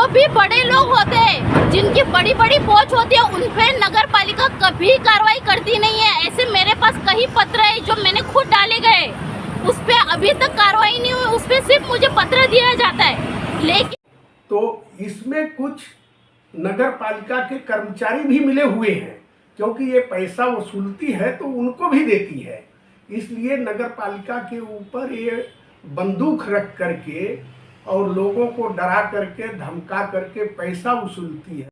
भी बड़े लोग होते हैं, जिनकी बड़ी बड़ी पहुंच होती है, उन पे नगर पालिका कभी कार्रवाई करती नहीं है। ऐसे मेरे पास कई पत्र है जो मैंने खुद डाले गए, उस पे अभी तक कार्रवाई नहीं हुई। उस पे सिर्फ मुझे पत्र दिया जाता है। लेकिन तो इसमें कुछ नगर पालिका के कर्मचारी भी मिले हुए हैं, क्योंकि ये पैसा वसूलती है तो उनको भी देती है। इसलिए नगर पालिका के ऊपर ये बंदूक रख करके और लोगों को डरा करके धमका करके पैसा वसूलती है।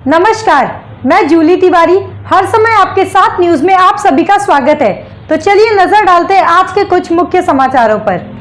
नमस्कार, मैं जूली तिवारी हर समय आपके साथ न्यूज में आप सभी का स्वागत है। तो चलिए नजर डालते हैं आज के कुछ मुख्य समाचारों पर।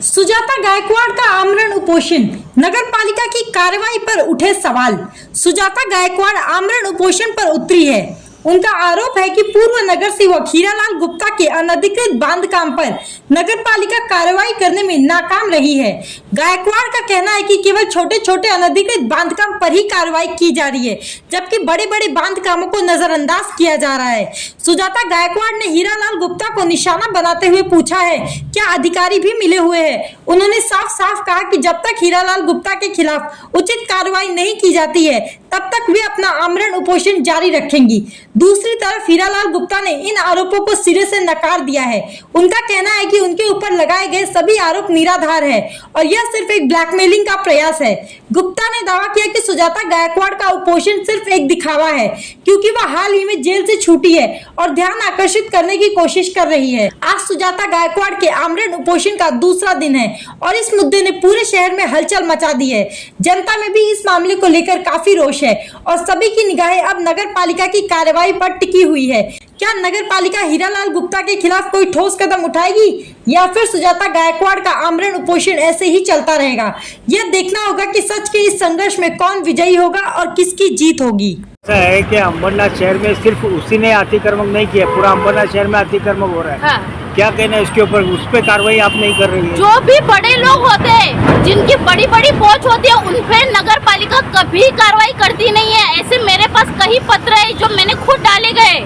सुजाता गायकवाड़ का आमरण उपोषण, नगर पालिका की कार्रवाई पर उठे सवाल। सुजाता गायकवाड़ आमरण उपोषण पर उतरी है। उनका आरोप है कि पूर्व नगर सेवक हीरालाल गुप्ता के अनधिकृत बांध काम पर नगर पालिका कार्रवाई करने में नाकाम रही है। गायकवाड़ का कहना है कि केवल छोटे छोटे अनधिकृत बांध काम पर ही कार्रवाई की जा रही है, जबकि बड़े बड़े बांध कामों को नजरअंदाज किया जा रहा है। सुजाता गायकवाड़ ने हीरालाल गुप्ता को निशाना बनाते हुए पूछा है, क्या अधिकारी भी मिले हुए हैं? उन्होंने साफ साफ कहा कि जब तक हीरालाल गुप्ता के खिलाफ उचित कार्रवाई नहीं की जाती है, तब तक वे अपना आमरण उपोषण जारी रखेंगी। दूसरी तरफ हीरालाल गुप्ता ने इन आरोपों को सिरे से नकार दिया है। उनका कहना है कि उनके ऊपर लगाए गए सभी आरोप निराधार है और यह सिर्फ एक ब्लैकमेलिंग का प्रयास है। गुप्ता ने दावा किया कि सुजाता गायकवाड़ का उपोषण सिर्फ एक दिखावा है, क्योंकि वह हाल ही में जेल से छूटी है और ध्यान आकर्षित करने की कोशिश कर रही है। आज सुजाता गायकवाड़ के आमरण उपोषण का दूसरा दिन है और इस मुद्दे ने पूरे शहर में हलचल मचा दी है। जनता में भी इस मामले को लेकर काफी रोष है और सभी की निगाहें अब नगर पालिका की कार्रवाई पर टिकी हुई है। क्या नगर पालिका हीरालाल गुप्ता के खिलाफ कोई ठोस कदम उठाएगी या फिर सुजाता गायकवाड़ का आमरण उपोषण ऐसे ही चलता रहेगा? यह देखना होगा कि सच के इस संघर्ष में कौन विजयी होगा और किसकी जीत होगी। ऐसा है कि अंबरनाथ शहर में सिर्फ उसी ने अतिक्रमण नहीं किया, पूरा अंबरनाथ शहर में अतिक्रमण हो रहा है। हाँ। क्या कहना है इसके ऊपर? उस पर कार्रवाई आप नहीं कर रही है? जो भी बड़े लोग होते हैं, जिनकी बड़ी बड़ी पहुंच होती है, उन पे नगर पालिका कभी कार्रवाई करती नहीं है। ऐसे मेरे पास कई पत्र है जो मैंने खुद डाले गए,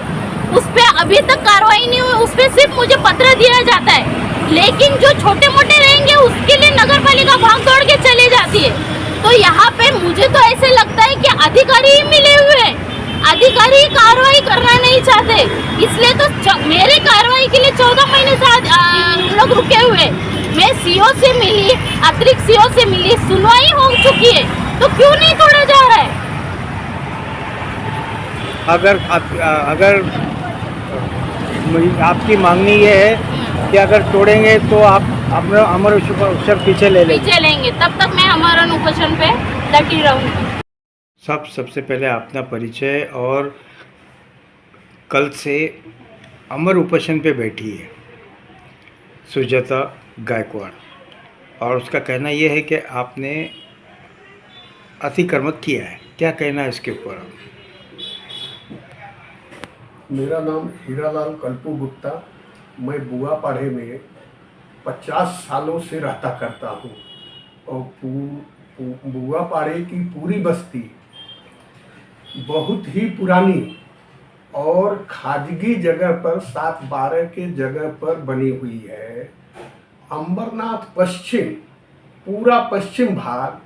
उस पे अभी तक कार्रवाई नहीं हुई। उस पे सिर्फ मुझे पत्र दिया जाता है। लेकिन जो छोटे मोटे रहेंगे उसके लिए नगर पालिका भाग दौड़ के चली जाती है। तो यहाँ पे मुझे तो ऐसे लगता है कि अधिकारी ही मिले हुए हैं, अधिकारी कार्रवाई करना नहीं चाहते। इसलिए तो मेरे कार्रवाई के लिए 14 महीने से लोग रुके हुए। मैं सीओ से मिली, अतिरिक्त सीओ से मिली, सुनवाई हो चुकी है, तो क्यों नहीं तोड़ा जा रहा है? अगर आपकी मांगनी ये है कि अगर तोड़ेंगे तो आप अमर उपोषण पीछे लेंगे, तब तक मैं अमर उपोषण पे डटी रहूंगी। सबसे पहले अपना परिचय, और कल से अमर उपोषण पे बैठी है सुजाता गायकवाड़, और उसका कहना यह है कि आपने अतिक्रमण किया है। क्या कहना है इसके ऊपर? मेरा नाम हीरालाल कल्पू गुप्ता, मैं बुआपाड़े में 50 सालों से रहता करता हूँ और बुआपाड़े की पूरी बस्ती बहुत ही पुरानी और खाजगी जगह पर 7-12 के जगह पर बनी हुई है। अंबरनाथ पश्चिम, पूरा पश्चिम भाग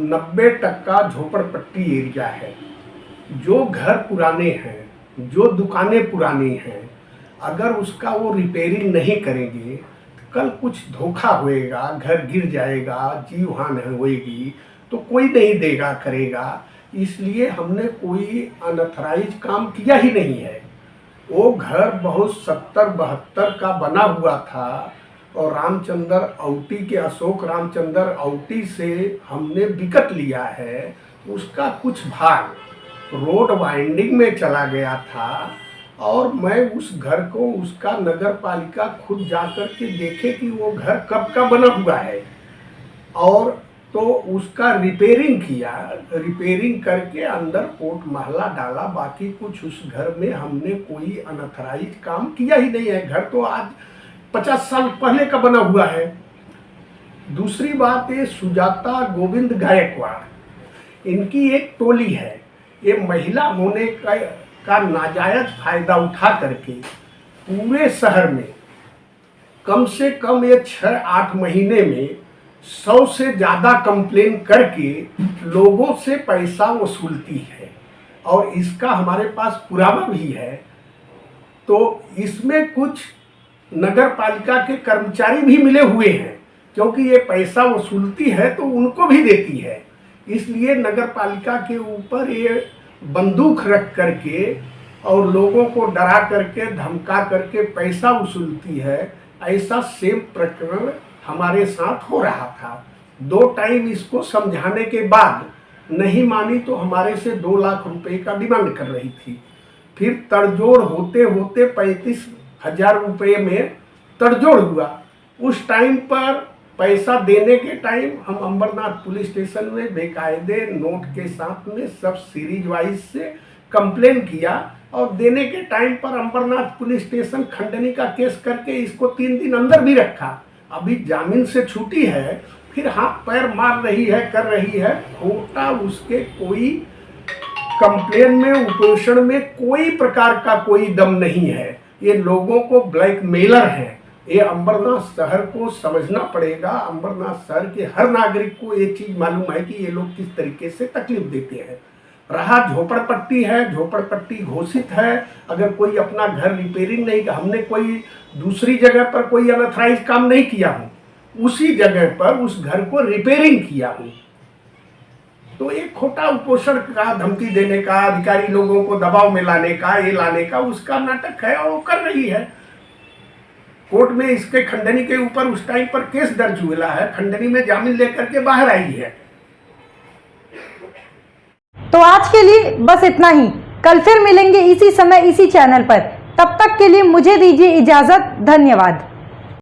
90% झोपड़पट्टी एरिया है। जो घर पुराने हैं, जो दुकानें पुरानी हैं, अगर उसका वो रिपेयरिंग नहीं करेंगे, कल कुछ धोखा होएगा, घर गिर जाएगा, जीव हानि होएगी, तो कोई नहीं देगा करेगा। इसलिए हमने कोई अनऑथराइज काम किया ही नहीं है। वो घर बहुत 70-72 का बना हुआ था और रामचंद्र औटी के, अशोक रामचंद्र औटी से हमने विकत लिया है। उसका कुछ भाग रोड वाइंडिंग में चला गया था और मैं उस घर को, उसका नगर पालिका खुद जाकर के देखे कि वो घर कब का बना हुआ है, और तो उसका रिपेयरिंग किया। रिपेयरिंग करके अंदर पोर्ट महला डाला। बाकी कुछ उस घर में हमने कोई अनऑथराइज काम किया ही नहीं है। घर तो आज 50 साल पहले का बना हुआ है। दूसरी बात, ये सुजाता गोविंद गायकवाड़, इनकी एक टोली है। ये महिला होने का नाजायज फायदा उठा करके पूरे शहर में कम से कम ये 6-8 महीने में 100 से ज़्यादा कंप्लेन करके लोगों से पैसा वसूलती है, और इसका हमारे पास पुरावा भी है। तो इसमें कुछ नगर पालिका के कर्मचारी भी मिले हुए हैं, क्योंकि ये पैसा वसूलती है तो उनको भी देती है, इसलिए नगर पालिका के ऊपर ये बंदूक रख करके और लोगों को डरा करके धमका करके पैसा वसूलती है। ऐसा सेम प्रकरण हमारे साथ हो रहा था। 2 टाइम इसको समझाने के बाद नहीं मानी तो हमारे से 2 लाख रुपए का डिमांड कर रही थी। फिर तड़जोड़ होते होते 35,000 रुपये में तड़जोड़ हुआ। उस टाइम पर पैसा देने के टाइम हम अंबरनाथ पुलिस स्टेशन में बेकायदे नोट के साथ में सब सीरीज वाइज से कंप्लेन किया, और देने के टाइम पर अंबरनाथ पुलिस स्टेशन खंडनी का केस करके इसको 3 दिन अंदर भी रखा। अभी जामीन से छूटी है, फिर हाथ पैर मार रही है, कर रही है खोटा। उसके कोई कंप्लेन में उपोषण में कोई प्रकार का कोई दम नहीं है। ये लोगों को ब्लैकमेलर है। ये अंबरनाथ शहर को समझना पड़ेगा। अंबरनाथ शहर के हर नागरिक को ये चीज़ मालूम है कि ये लोग किस तरीके से तकलीफ देते हैं। रहा झोपड़पट्टी है, झोपड़पट्टी घोषित है। अगर कोई अपना घर रिपेयरिंग नहीं, हमने कोई दूसरी जगह पर कोई अनऑथराइज काम नहीं किया हूँ, उसी जगह पर उस घर को रिपेयरिंग किया हूँ। तो एक खोटा उपोषण का धमकी देने का, अधिकारी लोगों को दबाव में लाने का, ये लाने का उसका नाटक है और वो कर रही है। कोर्ट में इसके खंडनी के ऊपर उस टाइम पर केस दर्ज हुआ है, खंडनी में जामीन लेकर के बाहर आई है। तो आज के लिए बस इतना ही। कल फिर मिलेंगे इसी समय इसी चैनल पर। तब तक के लिए मुझे दीजिए इजाजत। धन्यवाद।